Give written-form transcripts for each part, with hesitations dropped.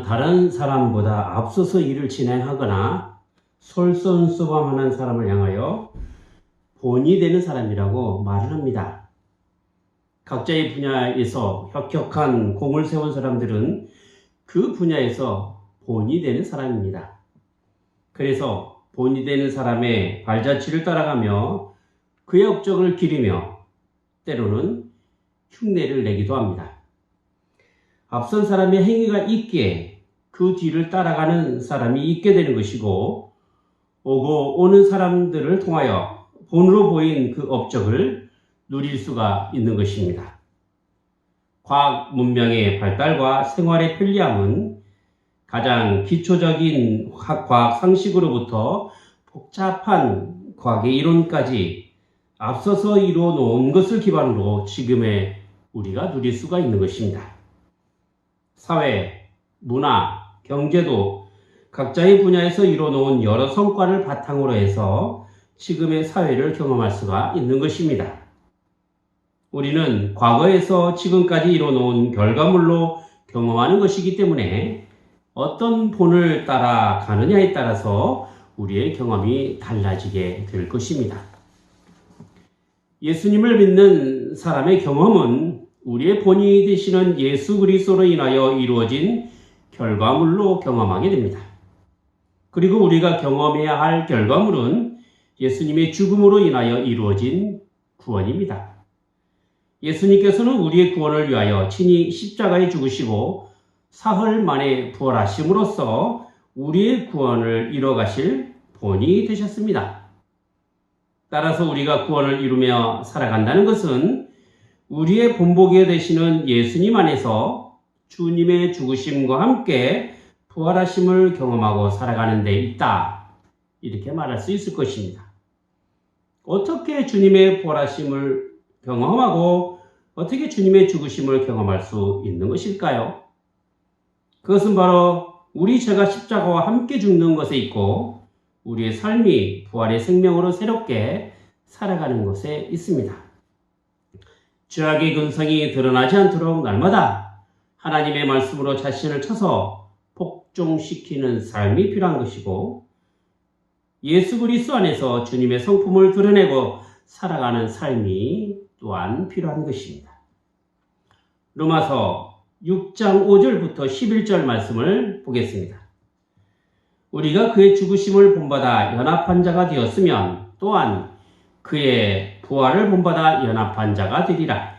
다른 사람보다 앞서서 일을 진행하거나 솔선수범하는 사람을 향하여 본이 되는 사람이라고 말을 합니다. 각자의 분야에서 혁혁한 공을 세운 사람들은 그 분야에서 본이 되는 사람입니다. 그래서 본이 되는 사람의 발자취를 따라가며 그의 업적을 기리며 때로는 흉내를 내기도 합니다. 앞선 사람의 행위가 있기에 그 뒤를 따라가는 사람이 있게 되는 것이고, 오고 오는 사람들을 통하여 본으로 보인 그 업적을 누릴 수가 있는 것입니다. 과학 문명의 발달과 생활의 편리함은 가장 기초적인 과학 상식으로부터 복잡한 과학의 이론까지 앞서서 이루어 놓은 것을 기반으로 지금의 우리가 누릴 수가 있는 것입니다. 사회, 문화, 경제도 각자의 분야에서 이루어 놓은 여러 성과를 바탕으로 해서 지금의 사회를 경험할 수가 있는 것입니다. 우리는 과거에서 지금까지 이루어 놓은 결과물로 경험하는 것이기 때문에 어떤 본을 따라가느냐에 따라서 우리의 경험이 달라지게 될 것입니다. 예수님을 믿는 사람의 경험은 우리의 본이 되시는 예수 그리스도로 인하여 이루어진 결과물로 경험하게 됩니다. 그리고 우리가 경험해야 할 결과물은 예수님의 죽음으로 인하여 이루어진 구원입니다. 예수님께서는 우리의 구원을 위하여 친히 십자가에 죽으시고 사흘 만에 부활하심으로써 우리의 구원을 이뤄가실 본이 되셨습니다. 따라서 우리가 구원을 이루며 살아간다는 것은 우리의 본보기 되시는 예수님 안에서 주님의 죽으심과 함께 부활하심을 경험하고 살아가는 데 있다. 이렇게 말할 수 있을 것입니다. 어떻게 주님의 부활하심을 경험하고 어떻게 주님의 죽으심을 경험할 수 있는 것일까요? 그것은 바로 우리 죄가 십자가와 함께 죽는 것에 있고 우리의 삶이 부활의 생명으로 새롭게 살아가는 것에 있습니다. 죄악의 근성이 드러나지 않도록 날마다 하나님의 말씀으로 자신을 쳐서 복종시키는 삶이 필요한 것이고, 예수 그리스도 안에서 주님의 성품을 드러내고 살아가는 삶이 또한 필요한 것입니다. 로마서 6장 5절부터 11절 말씀을 보겠습니다. 우리가 그의 죽으심을 본받아 연합한 자가 되었으면 또한 그의 부활을 본받아 연합한 자가 되리라.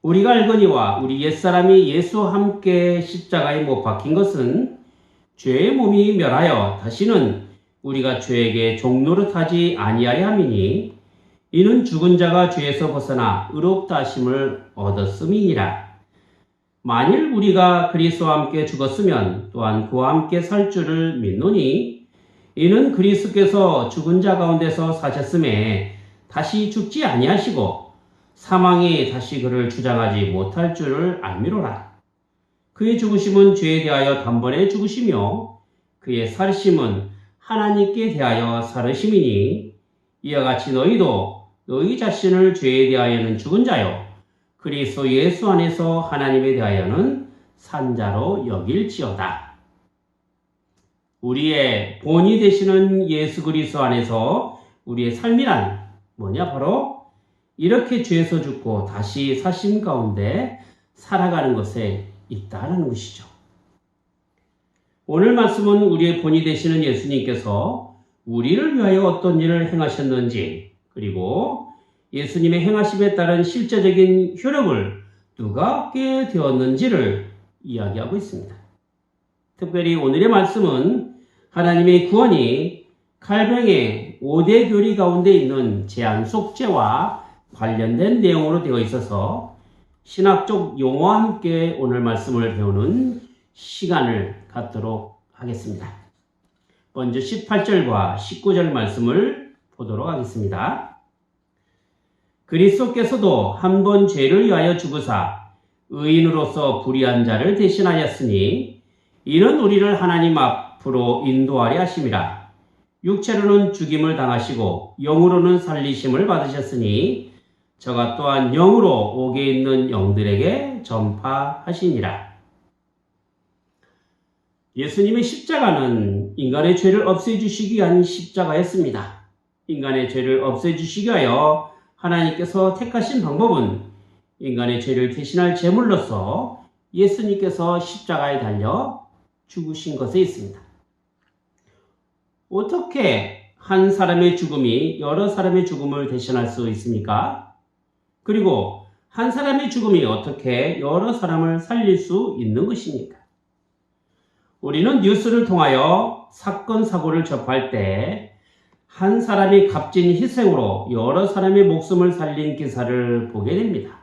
우리가 알거니와 우리 옛사람이 예수와 함께 십자가에 못 박힌 것은 죄의 몸이 멸하여 다시는 우리가 죄에게 종노릇하지 아니하려 함이니 이는 죽은 자가 죄에서 벗어나 의롭다 하심을 얻었음이니라. 만일 우리가 그리스도와 함께 죽었으면 또한 그와 함께 살 줄을 믿노니 이는 그리스도께서 죽은 자 가운데서 사셨음에 다시 죽지 아니하시고 사망이 다시 그를 주장하지 못할 줄을 알미로라. 그의 죽으심은 죄에 대하여 단번에 죽으시며 그의 살으심은 하나님께 대하여 살으심이니 이와 같이 너희도 너희 자신을 죄에 대하여는 죽은 자요 그리스도 예수 안에서 하나님에 대하여는 산 자로 여길지어다. 우리의 본이 되시는 예수 그리스도 안에서 우리의 삶이란 뭐냐? 바로 이렇게 죄에서 죽고 다시 사심 가운데 살아가는 것에 있다는 것이죠. 오늘 말씀은 우리의 본이 되시는 예수님께서 우리를 위하여 어떤 일을 행하셨는지, 그리고 예수님의 행하심에 따른 실제적인 효력을 누가 얻게 되었는지를 이야기하고 있습니다. 특별히 오늘의 말씀은 하나님의 구원이 칼뱅의 5대 교리 가운데 있는 재앙 속죄와 관련된 내용으로 되어 있어서 신학적 용어와 함께 오늘 말씀을 배우는 시간을 갖도록 하겠습니다. 먼저 18절과 19절 말씀을 보도록 하겠습니다. 그리스도께서도 한 번 죄를 위하여 죽으사 의인으로서 불의한 자를 대신하였으니 이는 우리를 하나님 앞으로 인도하려 하심이라. 육체로는 죽임을 당하시고 영으로는 살리심을 받으셨으니 저가 또한 영으로 옥에 있는 영들에게 전파하시니라. 예수님의 십자가는 인간의 죄를 없애주시기 위한 십자가였습니다. 인간의 죄를 없애주시기 위하여 하나님께서 택하신 방법은 인간의 죄를 대신할 제물로서 예수님께서 십자가에 달려 죽으신 것에 있습니다. 어떻게 한 사람의 죽음이 여러 사람의 죽음을 대신할 수 있습니까? 그리고 한 사람의 죽음이 어떻게 여러 사람을 살릴 수 있는 것입니까? 우리는 뉴스를 통하여 사건, 사고를 접할 때 한 사람이 값진 희생으로 여러 사람의 목숨을 살린 기사를 보게 됩니다.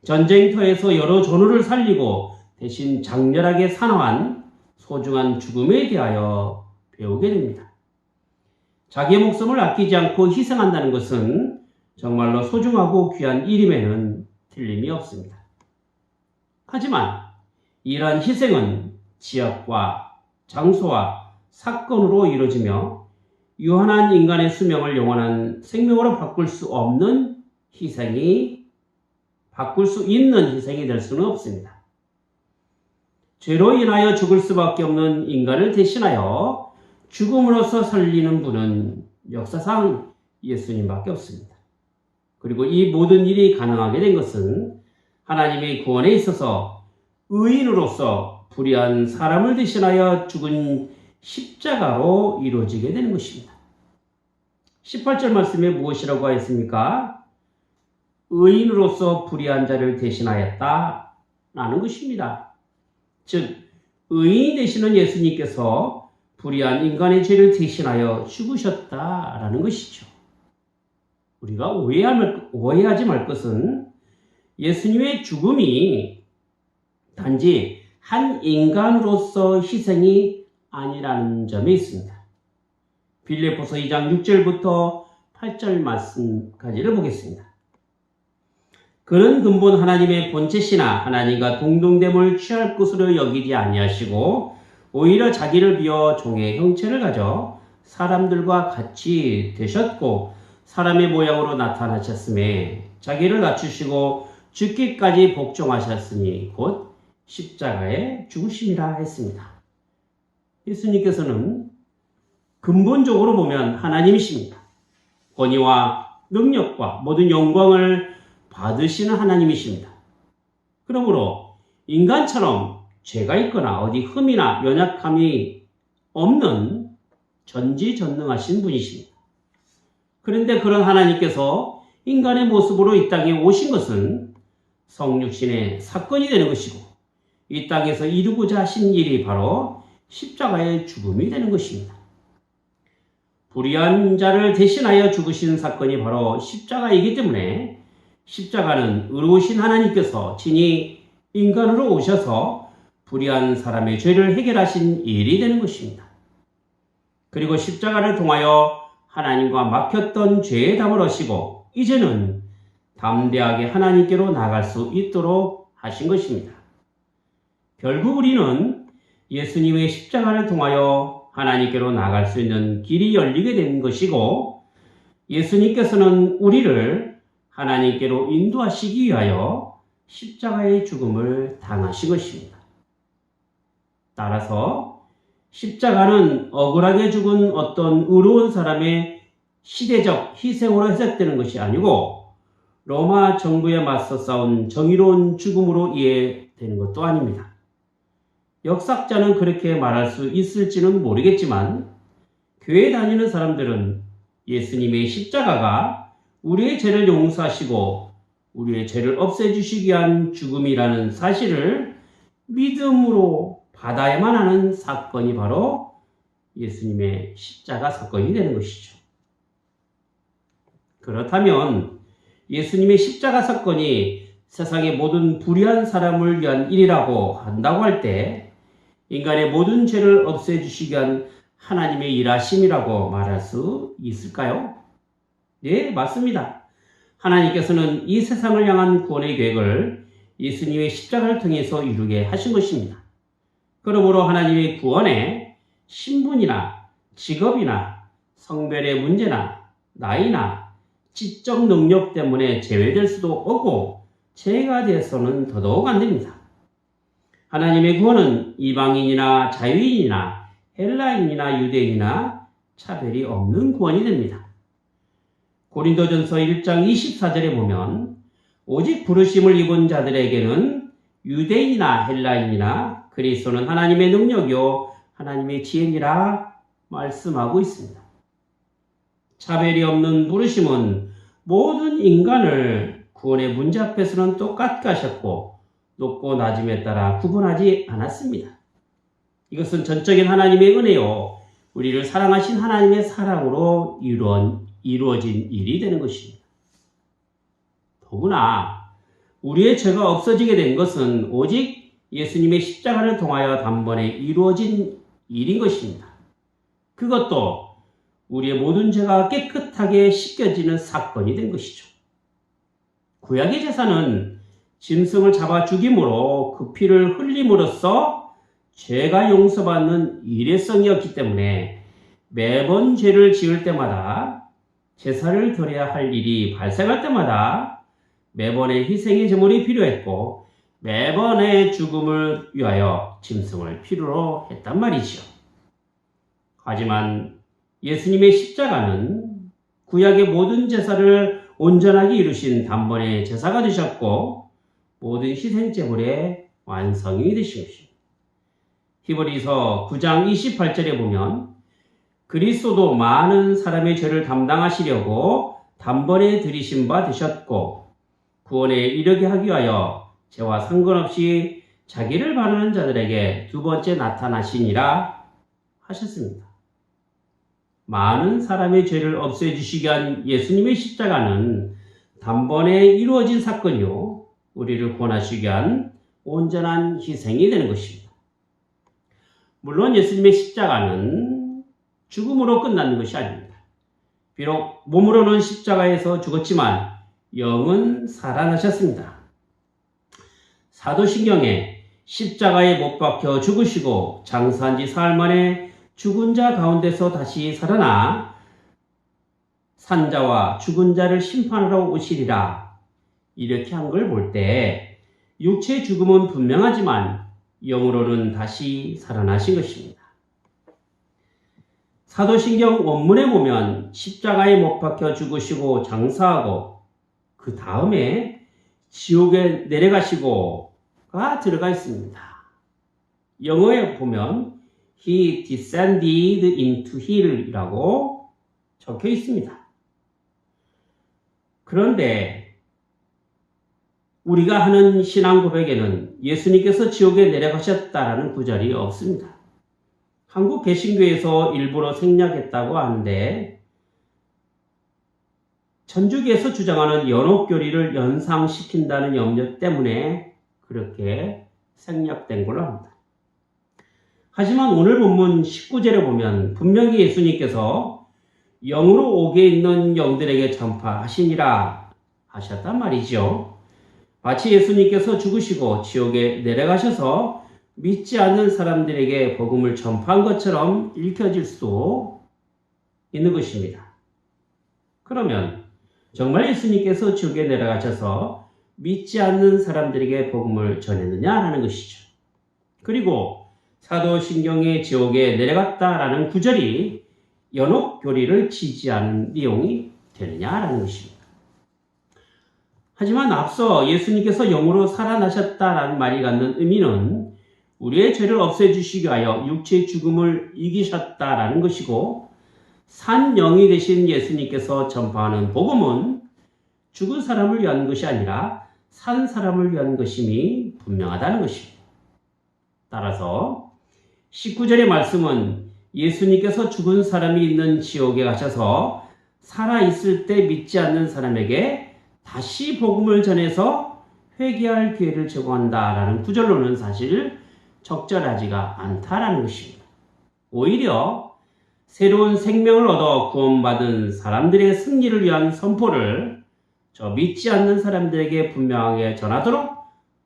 전쟁터에서 여러 전우를 살리고 대신 장렬하게 산화한 소중한 죽음에 대하여 배우게 됩니다. 자기의 목숨을 아끼지 않고 희생한다는 것은 정말로 소중하고 귀한 일임에는 틀림이 없습니다. 하지만 이러한 희생은 지역과 장소와 사건으로 이루어지며 유한한 인간의 수명을 영원한 생명으로 바꿀 수 없는 희생이 바꿀 수 있는 희생이 될 수는 없습니다. 죄로 인하여 죽을 수밖에 없는 인간을 대신하여 죽음으로써 살리는 분은 역사상 예수님밖에 없습니다. 그리고 이 모든 일이 가능하게 된 것은 하나님의 구원에 있어서 의인으로서 불의한 사람을 대신하여 죽은 십자가로 이루어지게 되는 것입니다. 18절 말씀에 무엇이라고 하였습니까? 의인으로서 불의한 자를 대신하였다 라는 것입니다. 즉 의인이 되시는 예수님께서 불의한 인간의 죄를 대신하여 죽으셨다라는 것이죠. 우리가 오해하지 말 것은 예수님의 죽음이 단지 한 인간으로서 희생이 아니라는 점에 있습니다. 빌립보서 2장 6절부터 8절 말씀까지를 보겠습니다. 그는 근본 하나님의 본체시나 하나님과 동등됨을 취할 것으로 여기지 아니하시고 오히려 자기를 비워 종의 형체를 가져 사람들과 같이 되셨고 사람의 모양으로 나타나셨음에 자기를 낮추시고 죽기까지 복종하셨으니 곧 십자가에 죽으심이라 했습니다. 예수님께서는 근본적으로 보면 하나님이십니다. 권위와 능력과 모든 영광을 받으시는 하나님이십니다. 그러므로 인간처럼 죄가 있거나 어디 흠이나 연약함이 없는 전지전능하신 분이십니다. 그런데 그런 하나님께서 인간의 모습으로 이 땅에 오신 것은 성육신의 사건이 되는 것이고 이 땅에서 이루고자 하신 일이 바로 십자가의 죽음이 되는 것입니다. 불의한 자를 대신하여 죽으신 사건이 바로 십자가이기 때문에 십자가는 의로우신 하나님께서 친히 인간으로 오셔서 불의한 사람의 죄를 해결하신 일이 되는 것입니다. 그리고 십자가를 통하여 하나님과 막혔던 죄의 답을 얻으시고 이제는 담대하게 하나님께로 나아갈 수 있도록 하신 것입니다. 결국 우리는 예수님의 십자가를 통하여 하나님께로 나아갈 수 있는 길이 열리게 된 것이고 예수님께서는 우리를 하나님께로 인도하시기 위하여 십자가의 죽음을 당하신 것입니다. 따라서 십자가는 억울하게 죽은 어떤 의로운 사람의 시대적 희생으로 해석되는 것이 아니고 로마 정부에 맞서 싸운 정의로운 죽음으로 이해되는 것도 아닙니다. 역사학자는 그렇게 말할 수 있을지는 모르겠지만 교회 다니는 사람들은 예수님의 십자가가 우리의 죄를 용서하시고 우리의 죄를 없애주시기 위한 죽음이라는 사실을 믿음으로 받아야만 하는 사건이 바로 예수님의 십자가 사건이 되는 것이죠. 그렇다면 예수님의 십자가 사건이 세상의 모든 불의한 사람을 위한 일이라고 한다고 할 때 인간의 모든 죄를 없애주시기 위한 하나님의 일하심이라고 말할 수 있을까요? 네, 맞습니다. 하나님께서는 이 세상을 향한 구원의 계획을 예수님의 십자가를 통해서 이루게 하신 것입니다. 그러므로 하나님의 구원에 신분이나 직업이나 성별의 문제나 나이나 지적 능력 때문에 제외될 수도 없고 제가 돼서는 더더욱 안 됩니다. 하나님의 구원은 이방인이나 자유인이나 헬라인이나 유대인이나 차별이 없는 구원이 됩니다. 고린도전서 1장 24절에 보면 오직 부르심을 입은 자들에게는 유대인이나 헬라인이나 그리스도는 하나님의 능력이요 하나님의 지혜니라 말씀하고 있습니다. 차별이 없는 부르심은 모든 인간을 구원의 문제 앞에서는 똑같게 하셨고 높고 낮음에 따라 구분하지 않았습니다. 이것은 전적인 하나님의 은혜요 우리를 사랑하신 하나님의 사랑으로 이루어진 일이 되는 것입니다. 더구나 우리의 죄가 없어지게 된 것은 오직 예수님의 십자가를 통하여 단번에 이루어진 일인 것입니다. 그것도 우리의 모든 죄가 깨끗하게 씻겨지는 사건이 된 것이죠. 구약의 제사는 짐승을 잡아 죽임으로 그 피를 흘림으로써 죄가 용서받는 일회성이었기 때문에 매번 죄를 지을 때마다 제사를 드려야 할 일이 발생할 때마다 매번의 희생의 제물이 필요했고 매번의 죽음을 위하여 짐승을 필요로 했단 말이지요. 하지만 예수님의 십자가는 구약의 모든 제사를 온전하게 이루신 단번에 제사가 되셨고 모든 희생제물의 완성이 되신 것입니다. 히브리서 9장 28절에 보면 그리스도도 많은 사람의 죄를 담당하시려고 단번에 들이신 바 되셨고 구원에 이르게 하기 위하여 죄와 상관없이 자기를 바르는 자들에게 두 번째 나타나시니라 하셨습니다. 많은 사람의 죄를 없애주시기 위한 예수님의 십자가는 단번에 이루어진 사건이요 우리를 구원하시기 위한 온전한 희생이 되는 것입니다. 물론 예수님의 십자가는 죽음으로 끝나는 것이 아닙니다. 비록 몸으로는 십자가에서 죽었지만 영은 살아나셨습니다. 사도신경에 십자가에 못 박혀 죽으시고 장사한 지 사흘 만에 죽은 자 가운데서 다시 살아나 산자와 죽은 자를 심판하러 오시리라 이렇게 한 걸 볼 때 육체의 죽음은 분명하지만 영으로는 다시 살아나신 것입니다. 사도신경 원문에 보면 십자가에 못 박혀 죽으시고 장사하고 그 다음에 지옥에 내려가시고가 들어가 있습니다. 영어에 보면 He descended into hell이라고 적혀 있습니다. 그런데 우리가 하는 신앙 고백에는 예수님께서 지옥에 내려가셨다라는 구절이 없습니다. 한국 개신교에서 일부러 생략했다고 하는데 천주교에서 주장하는 연옥교리를 연상시킨다는 염려 때문에 그렇게 생략된 걸로 합니다. 하지만 오늘 본문 19절에 보면 분명히 예수님께서 영으로 옥에 있는 영들에게 전파하시니라 하셨단 말이죠. 마치 예수님께서 죽으시고 지옥에 내려가셔서 믿지 않는 사람들에게 복음을 전파한 것처럼 읽혀질 수 있는 것입니다. 그러면 정말 예수님께서 지옥에 내려가셔서 믿지 않는 사람들에게 복음을 전했느냐라는 것이죠. 그리고 사도신경의 지옥에 내려갔다라는 구절이 연옥교리를 지지하는 내용이 되느냐라는 것입니다. 하지만 앞서 예수님께서 영으로 살아나셨다라는 말이 갖는 의미는 우리의 죄를 없애주시기 위하여 육체의 죽음을 이기셨다라는 것이고 산 영이 되신 예수님께서 전파하는 복음은 죽은 사람을 위한 것이 아니라 산 사람을 위한 것임이 분명하다는 것입니다. 따라서 19절의 말씀은 예수님께서 죽은 사람이 있는 지옥에 가셔서 살아있을 때 믿지 않는 사람에게 다시 복음을 전해서 회개할 기회를 제공한다라는 구절로는 사실 적절하지가 않다라는 것입니다. 오히려 새로운 생명을 얻어 구원받은 사람들의 승리를 위한 선포를 저 믿지 않는 사람들에게 분명하게 전하도록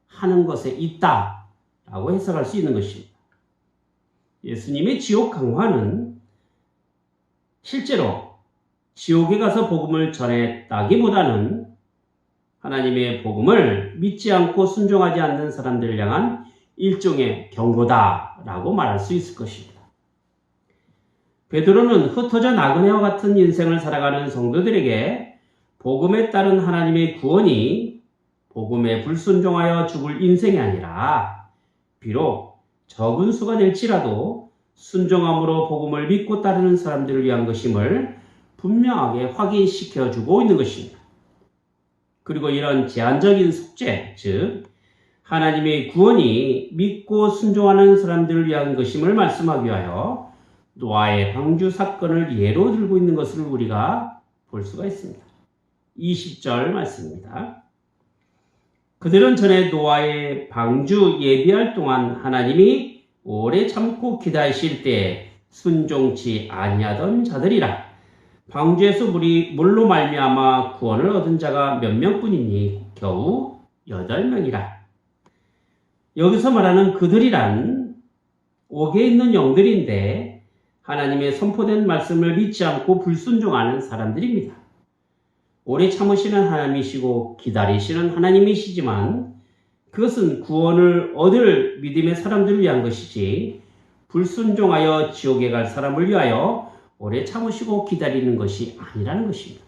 하는 것에 있다라고 해석할 수 있는 것입니다. 예수님의 지옥 강화는 실제로 지옥에 가서 복음을 전했다기보다는 하나님의 복음을 믿지 않고 순종하지 않는 사람들을 향한 일종의 경고다라고 말할 수 있을 것입니다. 베드로는 흩어져 나그네와 같은 인생을 살아가는 성도들에게 복음에 따른 하나님의 구원이 복음에 불순종하여 죽을 인생이 아니라 비록 적은 수가 될지라도 순종함으로 복음을 믿고 따르는 사람들을 위한 것임을 분명하게 확인시켜 주고 있는 것입니다. 그리고 이런 제한적인 속죄, 즉 하나님의 구원이 믿고 순종하는 사람들을 위한 것임을 말씀하기 위하여 노아의 방주 사건을 예로 들고 있는 것을 우리가 볼 수가 있습니다. 20절 말씀입니다. 그들은 전에 노아의 방주 예비할 동안 하나님이 오래 참고 기다리실 때 순종치 아니하던 자들이라. 방주에서 물로 말미암아 구원을 얻은 자가 몇 명뿐이니 겨우 8명이라. 여기서 말하는 그들이란 옥에 있는 영들인데 하나님의 선포된 말씀을 믿지 않고 불순종하는 사람들입니다. 오래 참으시는 하나님이시고 기다리시는 하나님이시지만 그것은 구원을 얻을 믿음의 사람들을 위한 것이지 불순종하여 지옥에 갈 사람을 위하여 오래 참으시고 기다리는 것이 아니라는 것입니다.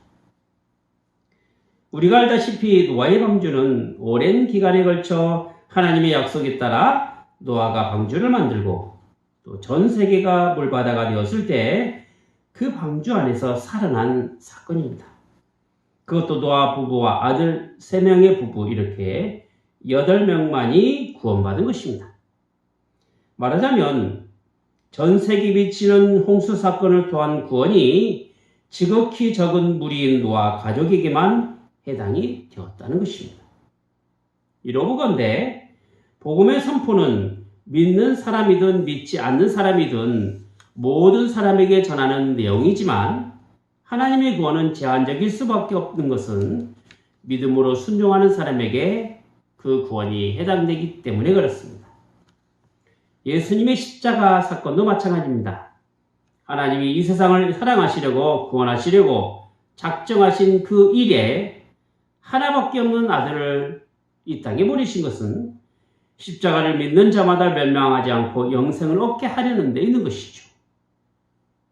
우리가 알다시피 노아의 방주는 오랜 기간에 걸쳐 하나님의 약속에 따라 노아가 방주를 만들고 또 전 세계가 물바다가 되었을 때 그 방주 안에서 살아난 사건입니다. 그것도 노아 부부와 아들 3명의 부부 이렇게 8명만이 구원받은 것입니다. 말하자면 전 세계 미치는 홍수 사건을 통한 구원이 지극히 적은 무리인 노아 가족에게만 해당이 되었다는 것입니다. 이러보건대 복음의 선포는 믿는 사람이든 믿지 않는 사람이든 모든 사람에게 전하는 내용이지만 하나님의 구원은 제한적일 수밖에 없는 것은 믿음으로 순종하는 사람에게 그 구원이 해당되기 때문에 그렇습니다. 예수님의 십자가 사건도 마찬가지입니다. 하나님이 이 세상을 사랑하시려고 구원하시려고 작정하신 그 일에 하나밖에 없는 아들을 이 땅에 보내신 것은 십자가를 믿는 자마다 멸망하지 않고 영생을 얻게 하려는 데 있는 것이죠.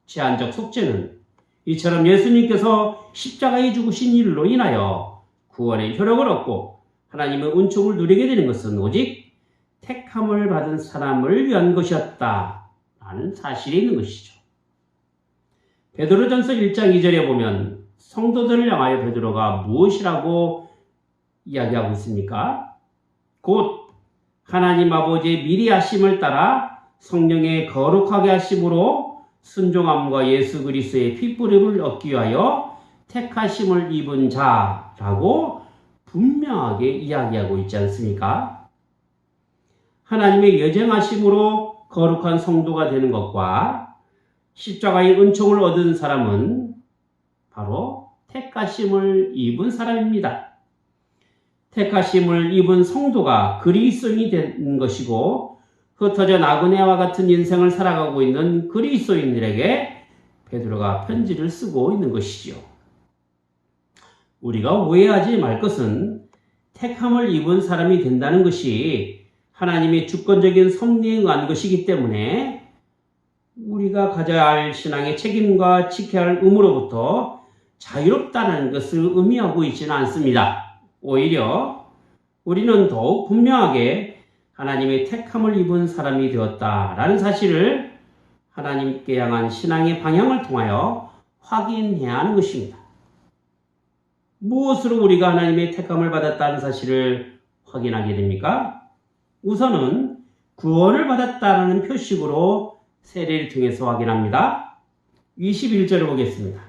제한적 속죄는 이처럼 예수님께서 십자가에 죽으신 일로 인하여 구원의 효력을 얻고 하나님의 은총을 누리게 되는 것은 오직 택함을 받은 사람을 위한 것이었다라는 사실이 있는 것이죠. 베드로전서 1장 2절에 보면 성도들을 향하여 베드로가 무엇이라고 이야기하고 있습니까? 곧 하나님 아버지의 미리 하심을 따라 성령의 거룩하게 하심으로 순종함과 예수 그리스도의 핏부림을 얻기 위하여 택하심을 입은 자라고 분명하게 이야기하고 있지 않습니까? 하나님의 예정하심으로 거룩한 성도가 되는 것과 십자가의 은총을 얻은 사람은 바로 택하심을 입은 사람입니다. 택하심을 입은 성도가 그리스도인이 되는 것이고 흩어져 나그네와 같은 인생을 살아가고 있는 그리스도인들에게 베드로가 편지를 쓰고 있는 것이지요. 우리가 오해하지 말 것은 택함을 입은 사람이 된다는 것이 하나님의 주권적인 섭리에 의한 것이기 때문에 우리가 가져야 할 신앙의 책임과 지켜야 할 의무로부터 자유롭다는 것을 의미하고 있지는 않습니다. 오히려 우리는 더욱 분명하게 하나님의 택함을 입은 사람이 되었다라는 사실을 하나님께 향한 신앙의 방향을 통하여 확인해야 하는 것입니다. 무엇으로 우리가 하나님의 택함을 받았다는 사실을 확인하게 됩니까? 우선은 구원을 받았다는 표식으로 세례를 통해서 확인합니다. 21절을 보겠습니다.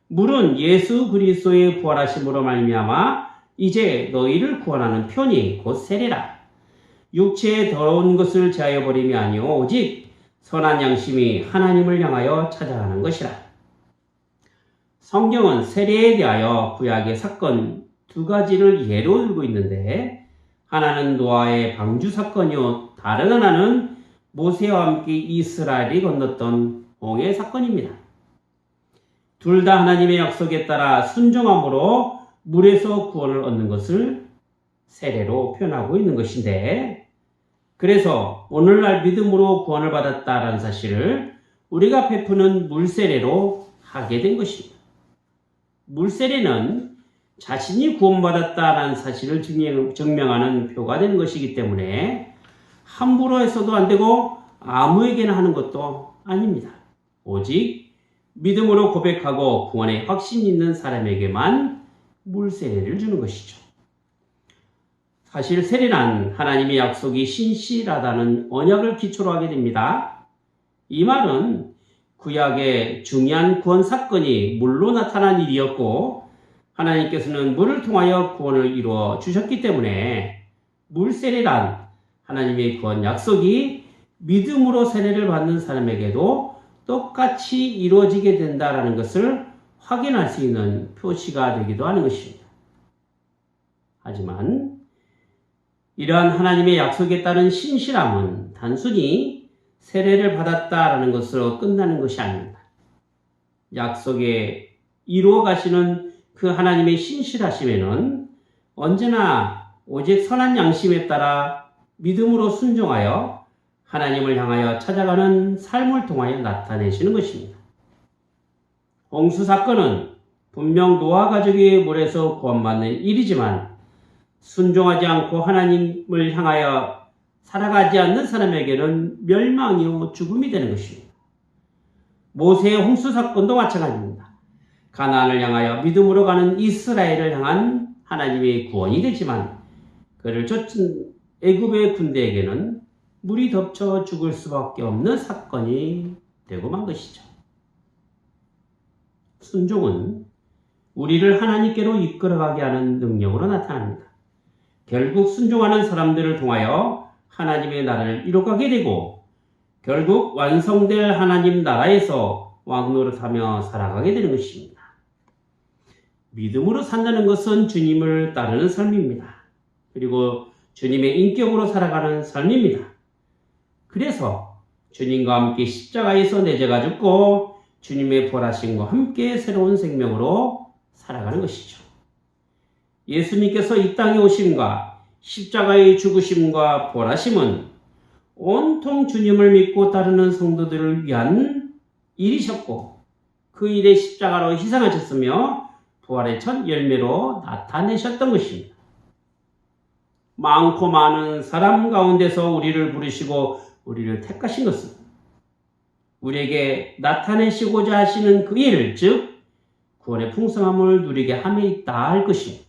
물은 예수 그리스도의 부활하심으로 말미암아 이제 너희를 구원하는 편이 곧 세례라. 육체의 더러운 것을 제하여 버림이 아니오 오직 선한 양심이 하나님을 향하여 찾아가는 것이라. 성경은 세례에 대하여 구약의 사건 2가지를 예로 들고 있는데 하나는 노아의 방주 사건이요 다른 하나는 모세와 함께 이스라엘이 건넜던 홍해 사건입니다. 둘 다 하나님의 약속에 따라 순종함으로 물에서 구원을 얻는 것을 세례로 표현하고 있는 것인데 그래서 오늘날 믿음으로 구원을 받았다라는 사실을 우리가 베푸는 물세례로 하게 된 것입니다. 물세례는 자신이 구원받았다라는 사실을 증명하는 표가 되는 것이기 때문에 함부로 해서도 안 되고 아무에게나 하는 것도 아닙니다. 오직 믿음으로 고백하고 구원에 확신 있는 사람에게만 물세례를 주는 것이죠. 사실 세례란 하나님의 약속이 신실하다는 언약을 기초로 하게 됩니다. 이 말은 구약의 중요한 구원 사건이 물로 나타난 일이었고 하나님께서는 물을 통하여 구원을 이루어 주셨기 때문에 물세례란 하나님의 구원 약속이 믿음으로 세례를 받는 사람에게도 똑같이 이루어지게 된다는 것을 확인할 수 있는 표시가 되기도 하는 것입니다. 하지만 이러한 하나님의 약속에 따른 신실함은 단순히 세례를 받았다라는 것으로 끝나는 것이 아닙니다. 약속에 이루어 가시는 그 하나님의 신실하심에는 언제나 오직 선한 양심에 따라 믿음으로 순종하여 하나님을 향하여 찾아가는 삶을 통하여 나타내시는 것입니다. 홍수 사건은 분명 노아 가족의 물에서 구원받는 일이지만 순종하지 않고 하나님을 향하여 살아가지 않는 사람에게는 멸망이요 죽음이 되는 것입니다. 모세의 홍수 사건도 마찬가지입니다. 가나안을 향하여 믿음으로 가는 이스라엘을 향한 하나님의 구원이 되지만 그를 쫓은 애굽의 군대에게는 물이 덮쳐 죽을 수밖에 없는 사건이 되고 만 것이죠. 순종은 우리를 하나님께로 이끌어가게 하는 능력으로 나타납니다. 결국 순종하는 사람들을 통하여 하나님의 나라를 이뤄가게 되고 결국 완성될 하나님 나라에서 왕노릇하며 살아가게 되는 것입니다. 믿음으로 산다는 것은 주님을 따르는 삶입니다. 그리고 주님의 인격으로 살아가는 삶입니다. 그래서 주님과 함께 십자가에서 내 죄가 죽고 주님의 부활하심과 함께 새로운 생명으로 살아가는 것이죠. 예수님께서 이 땅에 오심과 십자가의 죽으심과 부활하심은 온통 주님을 믿고 따르는 성도들을 위한 일이셨고 그 일에 십자가로 희생하셨으며 부활의 첫 열매로 나타내셨던 것입니다. 많고 많은 사람 가운데서 우리를 부르시고 우리를 택하신 것은 우리에게 나타내시고자 하시는 그 일, 즉 구원의 풍성함을 누리게 함에 있다 할 것입니다.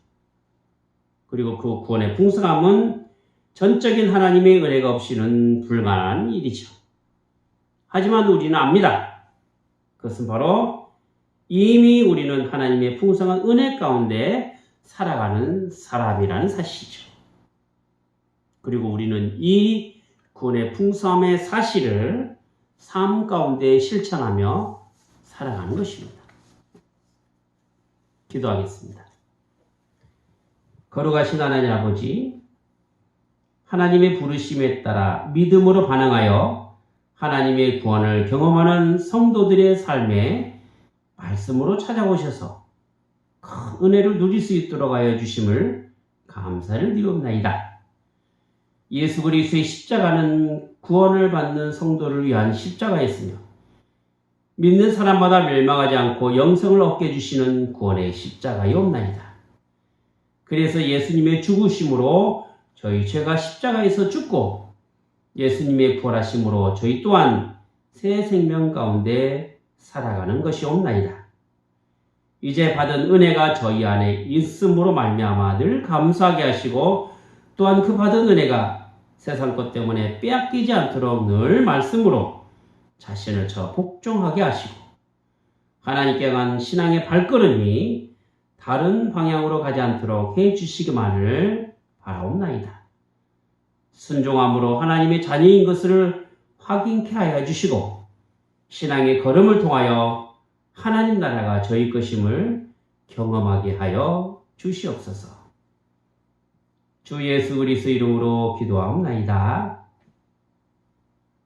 그리고 그 구원의 풍성함은 전적인 하나님의 은혜가 없이는 불가능한 일이죠. 하지만 우리는 압니다. 그것은 바로 이미 우리는 하나님의 풍성한 은혜 가운데 살아가는 사람이라는 사실이죠. 그리고 우리는 이 구원의 풍성함의 사실을 삶 가운데 실천하며 살아가는 것입니다. 기도하겠습니다. 거룩하신 하나님 아버지, 하나님의 부르심에 따라 믿음으로 반응하여 하나님의 구원을 경험하는 성도들의 삶에 말씀으로 찾아오셔서 큰 은혜를 누릴 수 있도록 하여 주심을 감사를 드리옵나이다. 예수 그리스도의 십자가는 구원을 받는 성도를 위한 십자가였으며 믿는 사람마다 멸망하지 않고 영생을 얻게 해주시는 구원의 십자가이옵나이다. 그래서 예수님의 죽으심으로 저희 죄가 십자가에서 죽고 예수님의 부활하심으로 저희 또한 새 생명 가운데 살아가는 것이옵나이다. 이제 받은 은혜가 저희 안에 있음으로 말미암아 늘 감사하게 하시고 또한 그 받은 은혜가 세상 것 때문에 빼앗기지 않도록 늘 말씀으로 자신을 저 복종하게 하시고 하나님께 간 신앙의 발걸음이 다른 방향으로 가지 않도록 해주시기만을 바라옵나이다. 순종함으로 하나님의 자녀인 것을 확인케 하여 주시고 신앙의 걸음을 통하여 하나님 나라가 저희 것임을 경험하게 하여 주시옵소서. 주 예수 그리스도 이름으로 기도하옵나이다.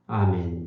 아멘.